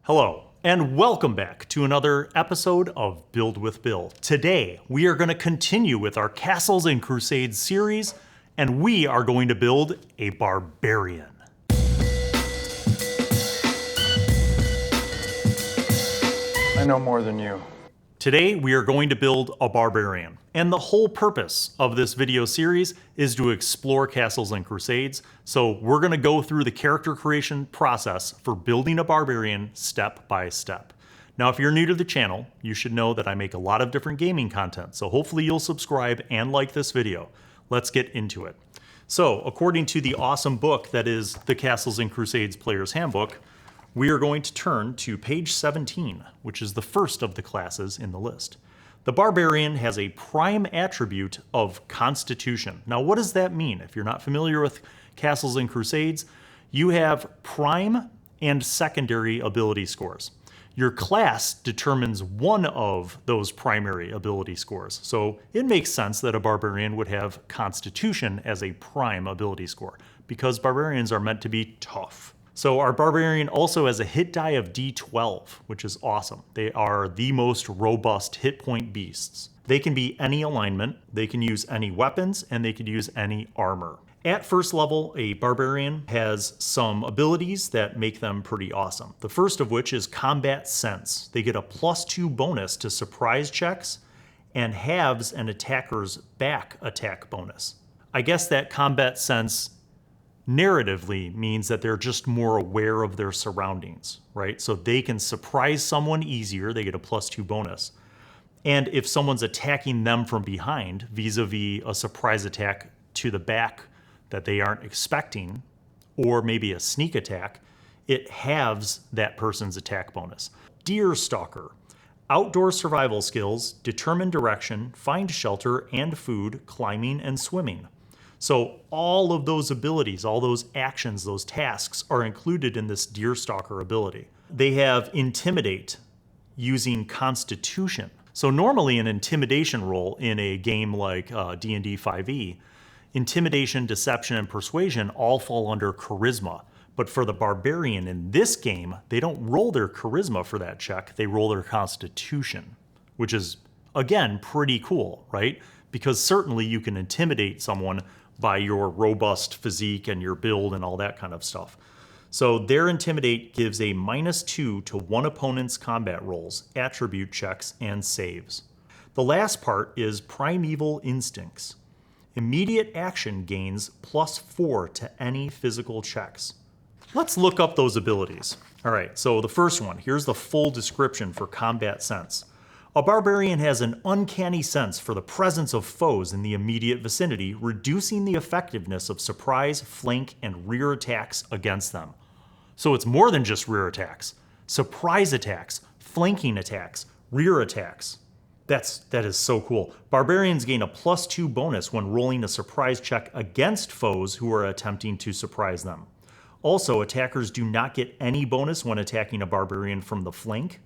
Hello, and welcome back to another episode of Build with Bill. Today, we are going to continue with our Castles and Crusades series, and we are going to build a Barbarian. I know more than you. Today, we are going to build a Barbarian, and the whole purpose of this video series is to explore Castles and Crusades, so we're going to go through the character creation process for building a Barbarian step by step. Now, if you're new to the channel, you should know that I make a lot of different gaming content, so hopefully you'll subscribe and like this video. Let's get into it. So, according to the awesome book that is the Castles and Crusades Player's Handbook, we are going to turn to page 17, which is the first of the classes in the list. The Barbarian has a prime attribute of Constitution. Now, what does that mean? If you're not familiar with Castles and Crusades, you have prime and secondary ability scores. Your class determines one of those primary ability scores. So it makes sense that a Barbarian would have Constitution as a prime ability score, because Barbarians are meant to be tough. So our Barbarian also has a hit die of D12, which is awesome. They are the most robust hit point beasts. They can be any alignment, they can use any weapons, and they could use any armor. At first level, a Barbarian has some abilities that make them pretty awesome. The first of which is Combat Sense. They get a +2 bonus to surprise checks and halves an attacker's back attack bonus. I guess that Combat Sense narratively means that they're just more aware of their surroundings, right? So they can surprise someone easier, they get a +2 bonus. And if someone's attacking them from behind, vis-a-vis a surprise attack to the back that they aren't expecting, or maybe a sneak attack, it halves that person's attack bonus. Deer Stalker. Outdoor survival skills, determine direction, find shelter and food, climbing and swimming. So all of those abilities, all those actions, those tasks are included in this Deer Stalker ability. They have Intimidate using Constitution. So normally an intimidation roll in a game like D&D 5e, Intimidation, Deception, and Persuasion all fall under Charisma. But for the Barbarian in this game, they don't roll their Charisma for that check, they roll their Constitution, which is, again, pretty cool, right? Because certainly you can intimidate someone by your robust physique and your build and all that kind of stuff. So their Intimidate gives a -2 to one opponent's combat rolls, attribute checks, and saves. The last part is Primeval Instincts. Immediate action gains +4 to any physical checks. Let's look up those abilities. All right, so the first one, here's the full description for Combat Sense. A Barbarian has an uncanny sense for the presence of foes in the immediate vicinity, reducing the effectiveness of surprise, flank, and rear attacks against them. So it's more than just rear attacks. Surprise attacks, flanking attacks, rear attacks. That is so cool. Barbarians gain a +2 bonus when rolling a surprise check against foes who are attempting to surprise them. Also, attackers do not get any bonus when attacking a Barbarian from the flank.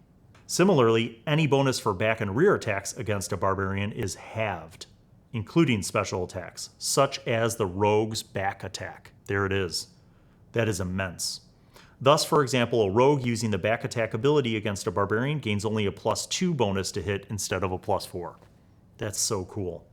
Similarly, any bonus for back and rear attacks against a Barbarian is halved, including special attacks, such as the Rogue's back attack. There it is. That is immense. Thus, for example, a Rogue using the back attack ability against a Barbarian gains only a +2 bonus to hit instead of a +4. That's so cool.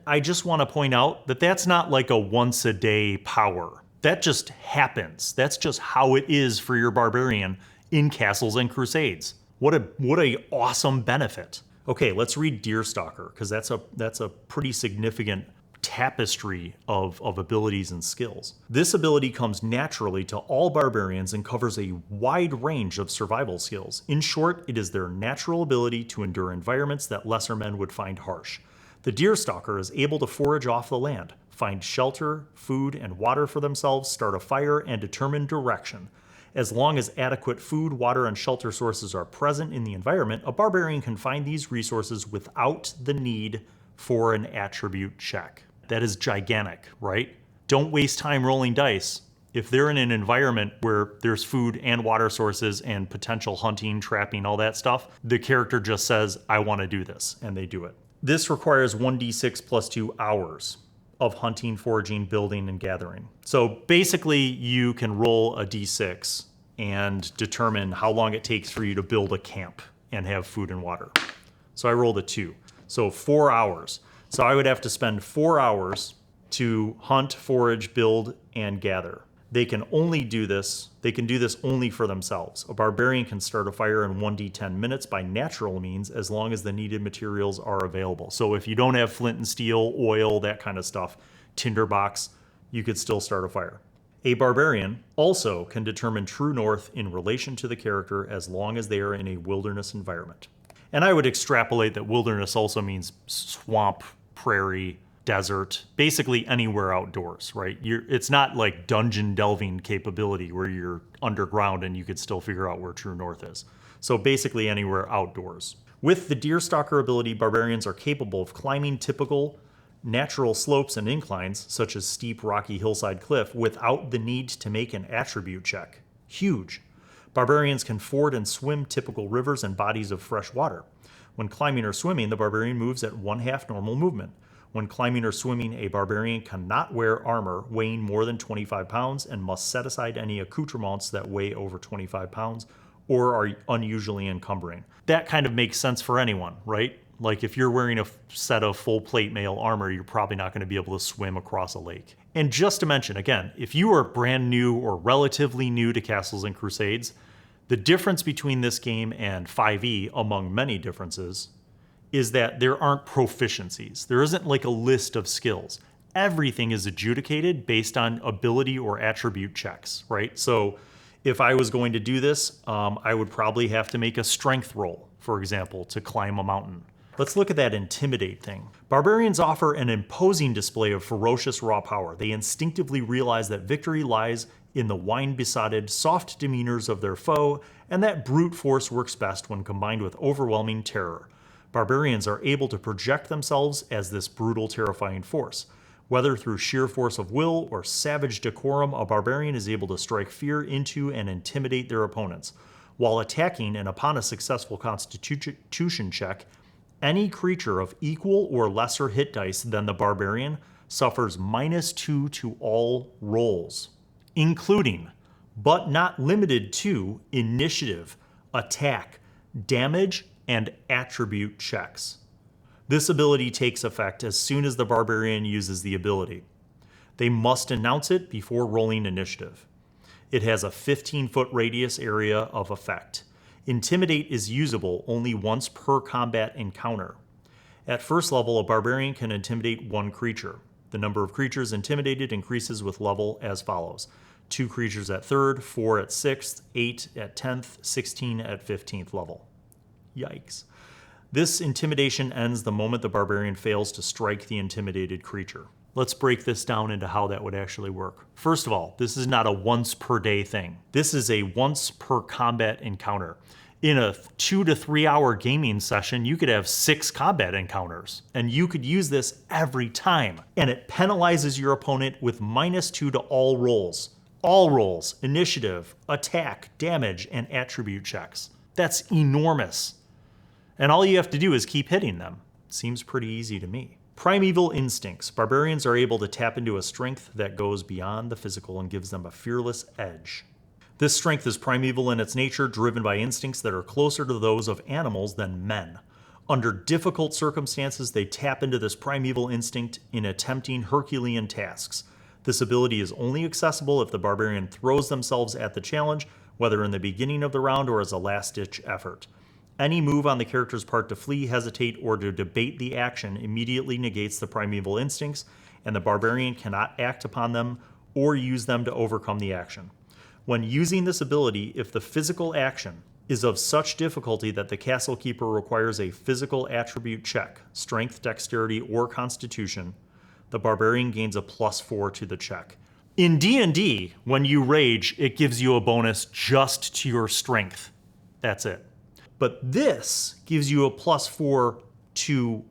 I just want to point out that that's not like a once-a-day power. That just happens. That's just how it is for your Barbarian in Castles and Crusades. What a awesome benefit. Okay, let's read Deer Stalker, because that's a pretty significant tapestry of abilities and skills. This ability comes naturally to all Barbarians and covers a wide range of survival skills. In short, it is their natural ability to endure environments that lesser men would find harsh. The Deer Stalker is able to forage off the land, find shelter, food, and water for themselves, start a fire, and determine direction. As long as adequate food, water, and shelter sources are present in the environment, a Barbarian can find these resources without the need for an attribute check. That is gigantic, right? Don't waste time rolling dice. If they're in an environment where there's food and water sources and potential hunting, trapping, all that stuff, the character just says, I want to do this, and they do it. This requires 1d6 +2 hours of hunting, foraging, building, and gathering. So basically you can roll a d6 and determine how long it takes for you to build a camp and have food and water. So I rolled a 2. So 4 hours. So I would have to spend 4 hours to hunt, forage, build, and gather. They can only do this, they can do this only for themselves. A barbarian can start a fire in 1d10 minutes by natural means as long as the needed materials are available. So if you don't have flint and steel, oil, that kind of stuff, tinderbox, you could still start a fire. A barbarian also can determine true north in relation to the character as long as they are in a wilderness environment. And I would extrapolate that wilderness also means swamp, prairie, desert, basically anywhere outdoors, right? It's not like dungeon delving capability where you're underground and you could still figure out where true north is. So basically anywhere outdoors. With the Deerstalker ability, barbarians are capable of climbing typical natural slopes and inclines, such as steep rocky hillside cliff, without the need to make an attribute check. Huge. Barbarians can ford and swim typical rivers and bodies of fresh water. When climbing or swimming, the barbarian moves at 1/2 normal movement. When climbing or swimming, a barbarian cannot wear armor weighing more than 25 pounds and must set aside any accoutrements that weigh over 25 pounds or are unusually encumbering. That kind of makes sense for anyone, right? Like if you're wearing a set of full plate mail armor, you're probably not going to be able to swim across a lake. And just to mention, again, if you are brand new or relatively new to Castles and Crusades, the difference between this game and 5e, among many differences, is that there aren't proficiencies. There isn't like a list of skills. Everything is adjudicated based on ability or attribute checks, right? So if I was going to do this, I would probably have to make a strength roll, for example, to climb a mountain. Let's look at that intimidate thing. Barbarians offer an imposing display of ferocious raw power. They instinctively realize that victory lies in the wine-besotted, soft demeanors of their foe, and that brute force works best when combined with overwhelming terror. Barbarians are able to project themselves as this brutal, terrifying force. Whether through sheer force of will or savage decorum, a barbarian is able to strike fear into and intimidate their opponents. While attacking and upon a successful constitution check, any creature of equal or lesser hit dice than the barbarian suffers -2 to all rolls, including, but not limited to, initiative, attack, damage, and attribute checks. This ability takes effect as soon as the barbarian uses the ability. They must announce it before rolling initiative. It has a 15-foot radius area of effect. Intimidate is usable only once per combat encounter. At first level, a barbarian can intimidate 1 creature. The number of creatures intimidated increases with level as follows: 2 creatures at 3rd, 4 at 6th, 8 at 10th, 16 at 15th level. Yikes. This intimidation ends the moment the barbarian fails to strike the intimidated creature. Let's break this down into how that would actually work. First of all, this is not a once per day thing. This is a once per combat encounter. In a 2 to 3 hour gaming session, you could have 6 combat encounters, and you could use this every time. And it penalizes your opponent with -2 to all rolls. All rolls, initiative, attack, damage, and attribute checks. That's enormous. And all you have to do is keep hitting them. Seems pretty easy to me. Primeval instincts. Barbarians are able to tap into a strength that goes beyond the physical and gives them a fearless edge. This strength is primeval in its nature, driven by instincts that are closer to those of animals than men. Under difficult circumstances, they tap into this primeval instinct in attempting Herculean tasks. This ability is only accessible if the barbarian throws themselves at the challenge, whether in the beginning of the round or as a last-ditch effort. Any move on the character's part to flee, hesitate, or to debate the action immediately negates the primeval instincts, and the barbarian cannot act upon them or use them to overcome the action. When using this ability, if the physical action is of such difficulty that the castle keeper requires a physical attribute check, strength, dexterity, or constitution, the barbarian gains a +4 to the check. In D&D, when you rage, it gives you a bonus just to your strength. That's it. But this gives you a +4 to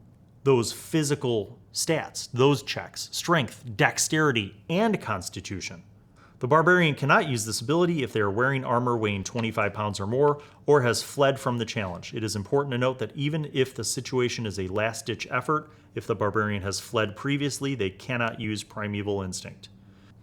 those physical stats, those checks, strength, dexterity, and constitution. The barbarian cannot use this ability if they are wearing armor weighing 25 pounds or more, or has fled from the challenge. It is important to note that even if the situation is a last-ditch effort, if the barbarian has fled previously, they cannot use Primeval Instinct.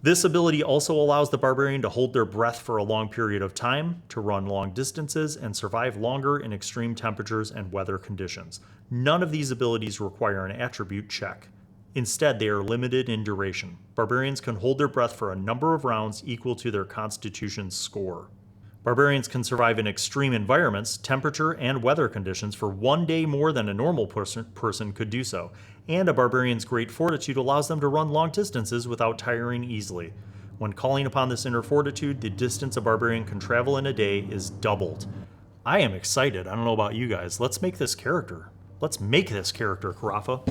This ability also allows the Barbarian to hold their breath for a long period of time, to run long distances, and survive longer in extreme temperatures and weather conditions. None of these abilities require an attribute check. Instead, they are limited in duration. Barbarians can hold their breath for a number of rounds equal to their Constitution score. Barbarians can survive in extreme environments, temperature, and weather conditions for 1 day more than a normal person could do so, and a Barbarian's great fortitude allows them to run long distances without tiring easily. When calling upon this inner fortitude, the distance a Barbarian can travel in a day is doubled. I am excited. I don't know about you guys. Let's make this character. Let's make this character, Carafa.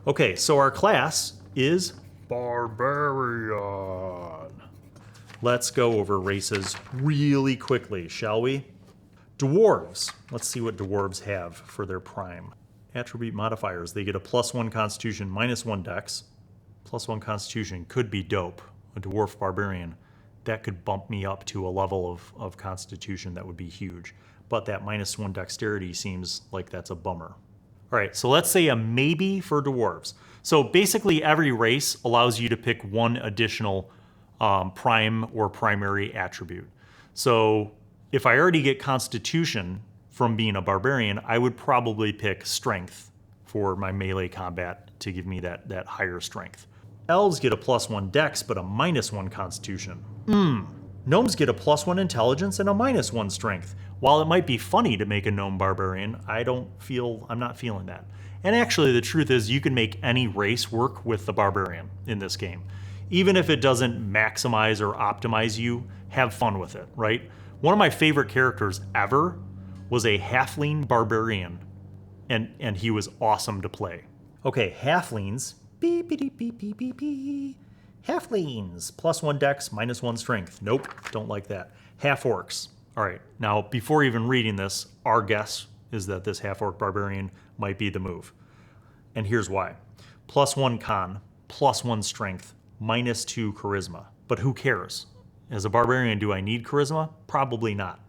Okay, so our class is Barbarian. Let's go over races really quickly, shall we? Dwarves. Let's see what dwarves have for their prime. Attribute modifiers. They get a +1 Constitution, -1 Dex. +1 Constitution could be dope. A dwarf barbarian. That could bump me up to a level of Constitution that would be huge. But that -1 Dexterity seems like that's a bummer. All right, so let's say a maybe for dwarves. So basically every race allows you to pick one additional prime or primary attribute. So if I already get Constitution from being a barbarian, I would probably pick Strength for my melee combat to give me that higher strength. Elves get a +1 Dex, but a -1 Constitution. Gnomes get a +1 Intelligence and a -1 Strength. While it might be funny to make a gnome barbarian, I'm not feeling that. And actually, the truth is you can make any race work with the barbarian in this game. Even if it doesn't maximize or optimize you, have fun with it, right? One of my favorite characters ever was a halfling barbarian, and he was awesome to play. Okay, halflings. Beep, beep, beep, beep, beep, beep. Halflings, +1 Dex, -1 Strength. Nope, don't like that. Half-orcs. All right, now before even reading this, our guess is that this half-orc barbarian might be the move. And here's why. +1 Con, +1 Strength, -2 Charisma. But who cares? As a barbarian, do I need Charisma? Probably not.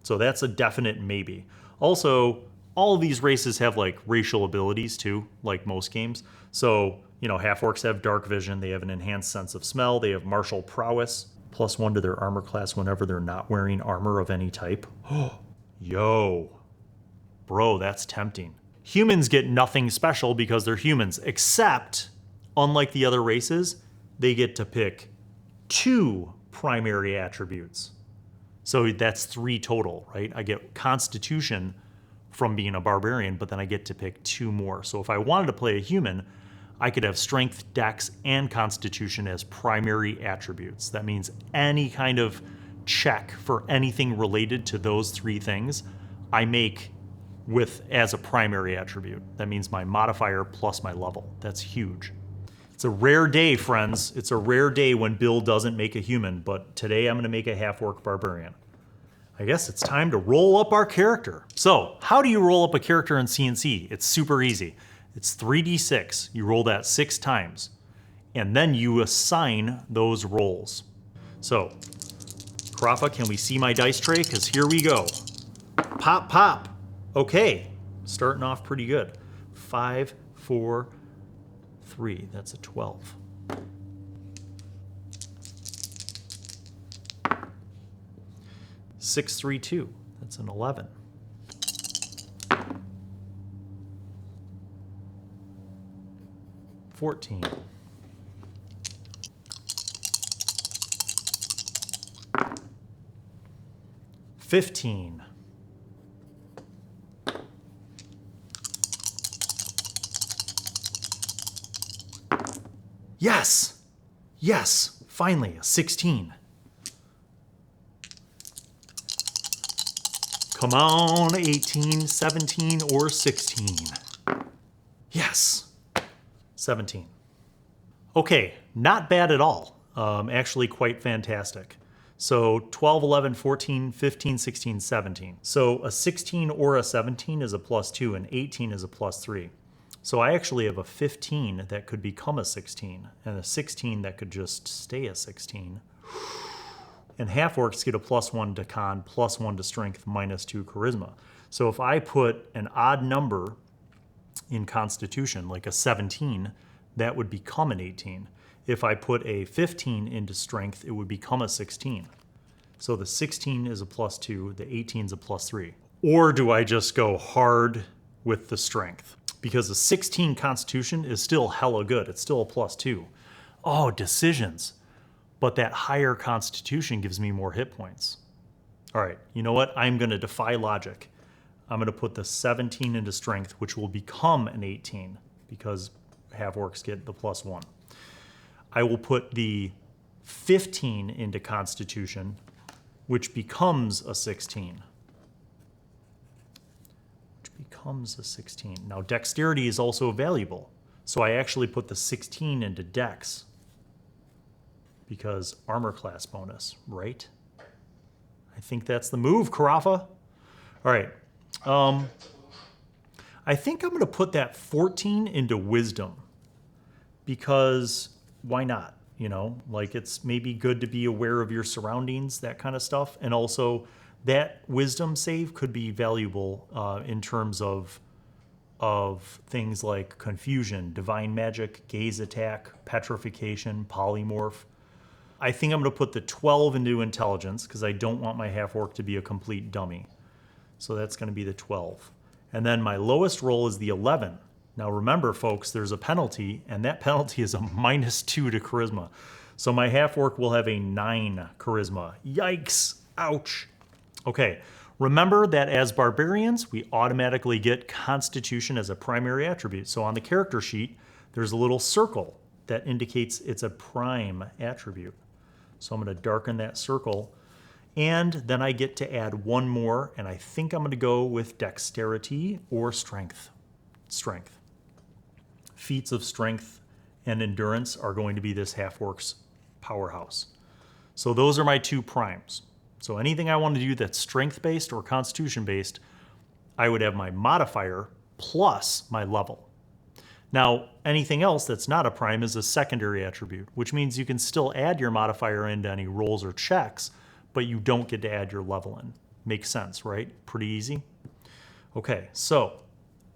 So that's a definite maybe. Also, all of these races have like racial abilities too, like most games. So, half-orcs have dark vision, they have an enhanced sense of smell, they have martial prowess, +1 to their armor class whenever they're not wearing armor of any type. Yo. Bro, that's tempting. Humans get nothing special because they're humans, except, unlike the other races, they get to pick 2 primary attributes. So that's 3 total, right? I get Constitution from being a barbarian, but then I get to pick 2 more. So if I wanted to play a human, I could have Strength, Dex, and Constitution as primary attributes. That means any kind of check for anything related to those 3 things, I make as a primary attribute. That means my modifier plus my level. That's huge. It's a rare day, friends. It's a rare day when Bill doesn't make a human, but today I'm gonna make a half-orc barbarian. I guess it's time to roll up our character. So, how do you roll up a character in CNC? It's super easy. It's 3d6. You roll that 6 times, and then you assign those rolls. So, Carafa, can we see my dice tray? Because here we go. Pop, pop. Okay, starting off pretty good. 5, 4, 3. That's a 12. Six, 3, 2. That's an 11. 14. 15. 'Yes! Yes! Finally, a 16. Come on, 18, 17, or 16. Yes! 17. Okay, not bad at all. Actually quite fantastic. So 12, 11, 14, 15, 16, 17. So a 16 or a 17 is a +2, and 18 is a +3. So I actually have a 15 that could become a 16, and a 16 that could just stay a 16. And half-orcs get a +1 to con, +1 to strength, -2 charisma. So if I put an odd number in Constitution, like a 17, that would become an 18. If I put a 15 into strength, it would become a 16. So the 16 is a +2, the 18 is a +3. Or do I just go hard with the strength? Because the 16 constitution is still hella good. It's still a +2. Oh, decisions. But that higher constitution gives me more hit points. All right, you know what? I'm going to defy logic. I'm going to put the 17 into strength, which will become an 18 because half-orcs get the +1. I will put the 15 into constitution, which becomes a 16. Now, dexterity is also valuable. So I actually put the 16 into dex because armor class bonus, right? I think that's the move, Carafa. All right. I think I'm going to put that 14 into wisdom because why not? You know, like it's maybe good to be aware of your surroundings, that kind of stuff. And also that wisdom save could be valuable in terms of things like confusion, divine magic, gaze attack, petrification, polymorph. I think I'm going to put the 12 into intelligence because I don't want my half-orc to be a complete dummy. So that's going to be the 12. And then my lowest roll is the 11. Now remember, folks, there's a penalty, and that penalty is a -2 to charisma. So my half-orc will have a 9 charisma. Yikes! Ouch! Okay, remember that as barbarians, we automatically get constitution as a primary attribute. So on the character sheet, there's a little circle that indicates it's a prime attribute. So I'm going to darken that circle. And then I get to add one more, and I think I'm going to go with dexterity or strength. Strength. Feats of strength and endurance are going to be this half-orc's powerhouse. So those are my 2 primes. So anything I want to do that's strength-based or constitution-based, I would have my modifier plus my level. Now, anything else that's not a prime is a secondary attribute, which means you can still add your modifier into any rolls or checks, but you don't get to add your level in. Makes sense, right? Pretty easy. Okay, so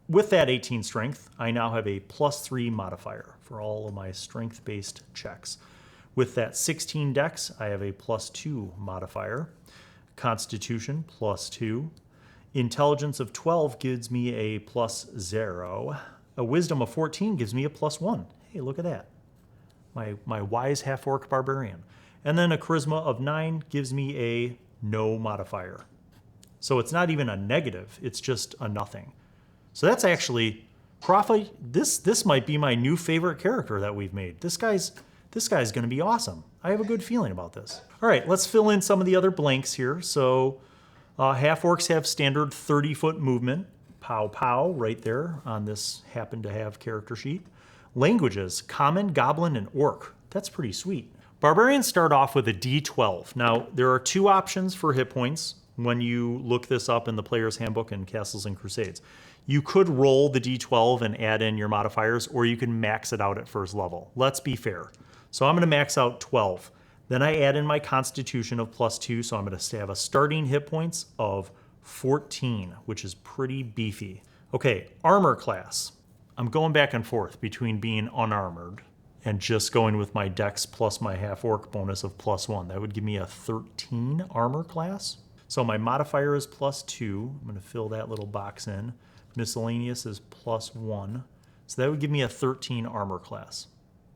with that 18 strength, I now have a +3 modifier for all of my strength-based checks. With that 16 dex, I have a +2 modifier. Constitution, +2. Intelligence of 12 gives me a +0. A wisdom of 14 gives me a +1. Hey, look at that. My wise half-orc barbarian. And then a charisma of 9 gives me a no modifier. So it's not even a negative, it's just a nothing. So that's actually, Carafa, this might be my new favorite character that we've made. This guy's gonna be awesome. I have a good feeling about this. All right, let's fill in some of the other blanks here. So half-orcs have standard 30-foot movement. Pow pow, right there on this happen to have character sheet. Languages, common, goblin, and orc. That's pretty sweet. Barbarians start off with a D12. Now, there are 2 options for hit points when you look this up in the Player's Handbook in Castles and Crusades. You could roll the D12 and add in your modifiers, or you can max it out at first level. Let's be fair. So I'm going to max out 12. Then I add in my constitution of +2, so I'm going to have a starting hit points of 14, which is pretty beefy. Okay, armor class. I'm going back and forth between being unarmored and just going with my dex plus my half-orc bonus of +1. That would give me a 13 armor class. So my modifier is +2. I'm going to fill that little box in. Miscellaneous is +1. So that would give me a 13 armor class,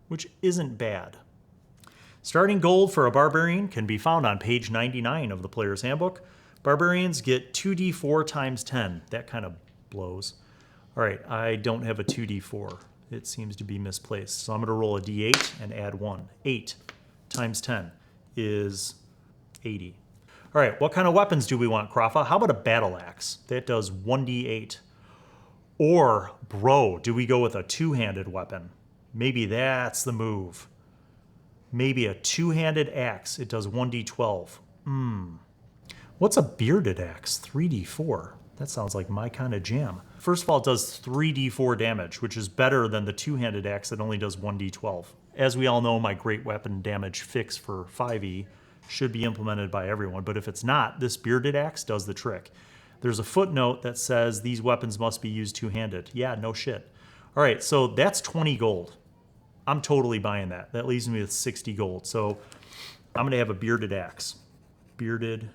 which isn't bad. Starting gold for a barbarian can be found on page 99 of the Player's Handbook. Barbarians get 2d4 times 10. That kind of blows. All right, I don't have a 2d4. It seems to be misplaced. So I'm going to roll a d8 and add 1. 8 times 10 is 80. All right, what kind of weapons do we want, Carafa? How about a battle axe? That does 1d8. Or, bro, do we go with a 2-handed weapon? Maybe that's the move. Maybe a 2-handed axe. It does 1d12. What's a bearded axe? 3d4. That sounds like my kind of jam. First of all, it does 3d4 damage, which is better than the 2-handed axe that only does 1d12. As we all know, my great weapon damage fix for 5e should be implemented by everyone, but if it's not, this bearded axe does the trick. There's a footnote that says these weapons must be used 2-handed. Yeah, no shit. All right, so that's 20 gold. I'm totally buying that. That leaves me with 60 gold. So I'm gonna have a bearded axe. Bearded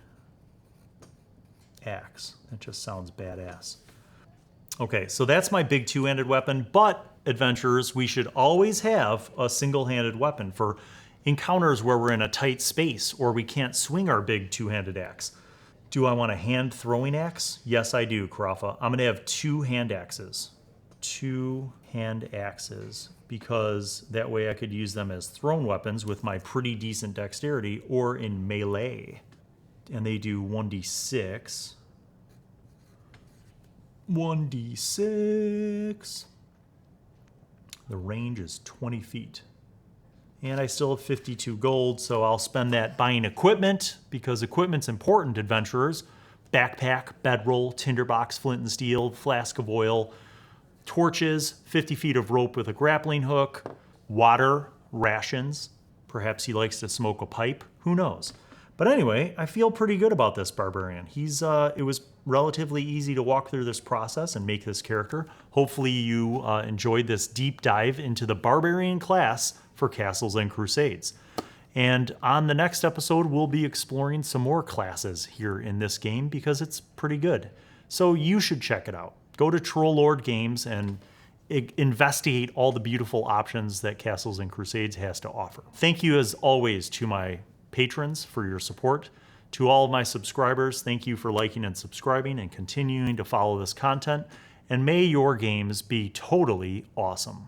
axe. That just sounds badass. Okay, so that's my big two-handed weapon, but adventurers, we should always have a single-handed weapon for encounters where we're in a tight space or we can't swing our big two-handed axe. Do I want a hand throwing axe? Yes, I do, Karafa. I'm gonna have 2 hand axes. 2 hand axes, because that way I could use them as thrown weapons with my pretty decent dexterity or in melee. And they do 1d6. 1d6. The range is 20 feet. And I still have 52 gold, so I'll spend that buying equipment, because equipment's important, adventurers. Backpack, bedroll, tinderbox, flint and steel, flask of oil, torches, 50 feet of rope with a grappling hook, water, rations. Perhaps he likes to smoke a pipe, who knows? But anyway, I feel pretty good about this barbarian. It was relatively easy to walk through this process and make this character. Hopefully you enjoyed this deep dive into the barbarian class for Castles and Crusades. And on the next episode, we'll be exploring some more classes here in this game because it's pretty good. So you should check it out. Go to Troll Lord Games and investigate all the beautiful options that Castles and Crusades has to offer. Thank you as always to my patrons for your support. To all of my subscribers, thank you for liking and subscribing and continuing to follow this content. And may your games be totally awesome.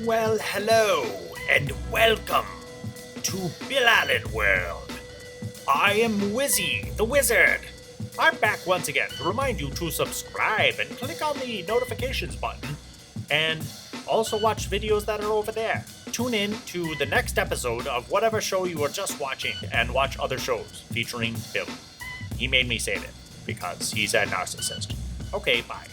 Well, hello, and welcome to Blayne Allen World. I am Wizzy, the Wizard. I'm back once again to remind you to subscribe and click on the notifications button, and also watch videos that are over there. Tune in to the next episode of whatever show you were just watching, and watch other shows featuring Bill. He made me say that because he's a narcissist. Okay, bye.